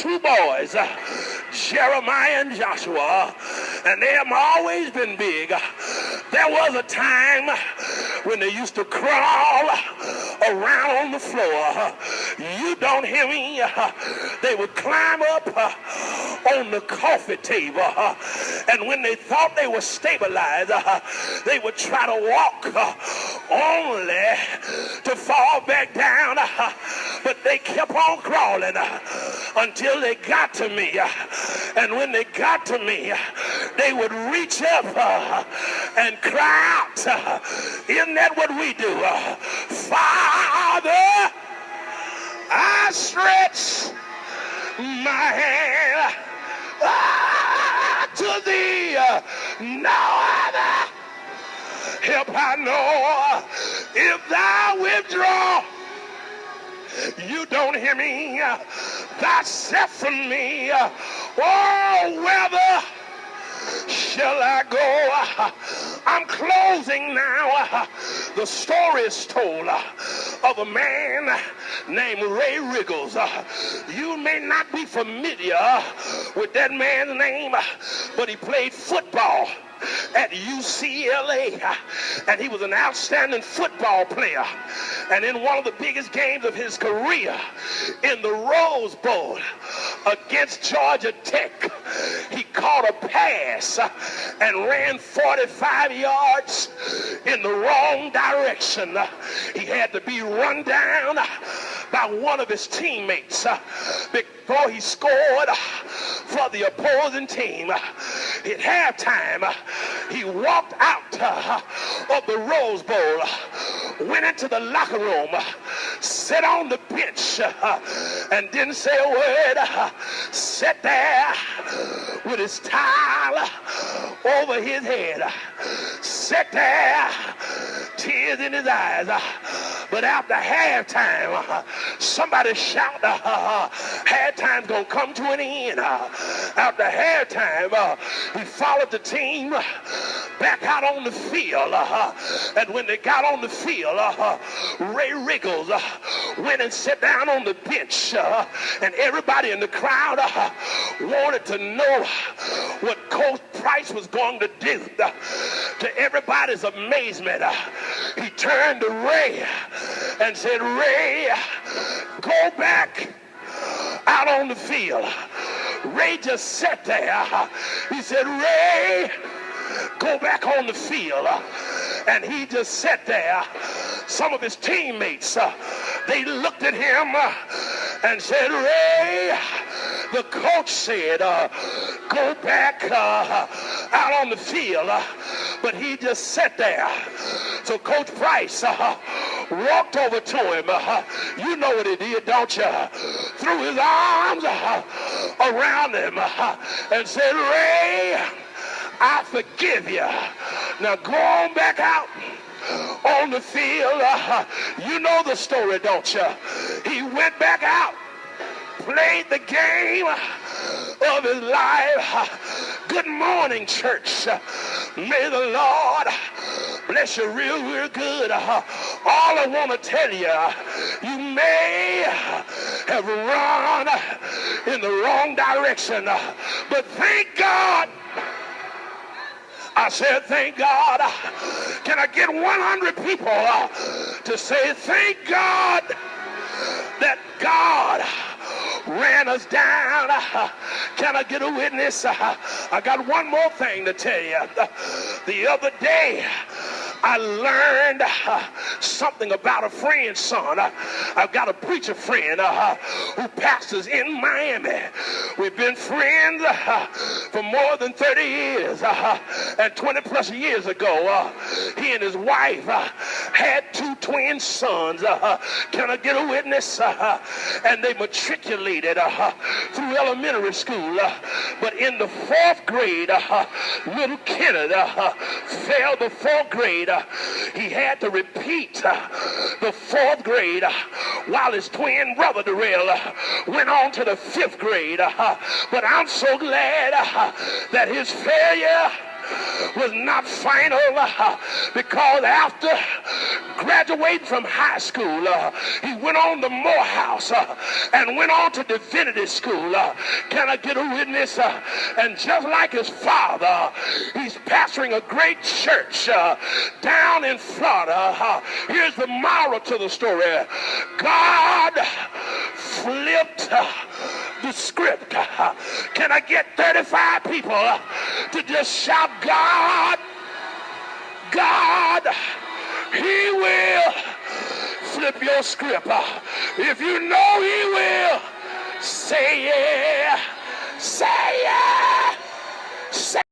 two boys, Jeremiah and Joshua, and they have always been big. There was a time when they used to crawl around on the floor. You don't hear me? They would climb up on the coffee table, and when they thought they were stabilized, they would try to walk only to fall back down, but they kept on crawling until they got to me. And when they got to me, they would reach up and cry out. Isn't that what we do? Father, I stretch my hand to thee. No other help I know. If thou withdraw, you don't hear me, thyself from me. Oh, whether shall I go? I'm closing now. The story is told of a man named Ray Riggles. You may not be familiar with that man's name, but he played football at UCLA, and he was an outstanding football player. And in one of the biggest games of his career, in the Rose Bowl against Georgia Tech, he caught a pass and ran 45 yards in the wrong direction. He had to be run down by one of his teammates before he scored for the opposing team. At halftime, he walked out of the Rose Bowl, went into the locker room, sat on the bench, and didn't say a word. Sat there with his towel over his head. Sat there, tears in his eyes. But after halftime, somebody shouted, halftime's gonna come to an end. After halftime, he followed the team back out on the field. And when they got on the field, Ray Riggles went and sat down on the bench. And everybody in the crowd wanted to know what Coach Price was going to do. To everybody's amazement, he turned to Ray and said, Ray, go back out on the field. Ray just sat there. He said, Ray, go back on the field. And he just sat there. Some of his teammates, they looked at him and said, Ray, the coach said, go back out on the field. But he just sat there. So Coach Price walked over to him. You know what he did, don't you? Threw his arms around him and said, Ray, I forgive you. Now go on back out on the field. You know the story, don't you? He went back out, played the game of his life. Good morning, church. May the Lord bless you real good. All I want to tell you, you may have run in the wrong direction, but thank God. I said, thank God. Can I get 100 people to say, thank God that God ran us down? Can I get a witness? I got one more thing to tell you. The other day, I learned something about a friend's son. I've got a preacher friend who pastors in Miami. We've been friends for more than 30 years. And 20 plus years ago, he and his wife had two twin sons. Can I get a witness? And they matriculated through elementary school. But in the fourth grade, little Kenneth failed the fourth grade. He had to repeat the fourth grade while his twin brother Darrell went on to the fifth grade. But I'm so glad that his failure was not final because after graduating from high school, he went on to Morehouse and went on to divinity school. Can I get a witness? And just like his father, he's pastoring a great church down in Florida. Here's the moral to the story. God flipped the script. Can I get 35 people to just shout, God, God, he will flip your script. If you know he will, say yeah, say yeah, say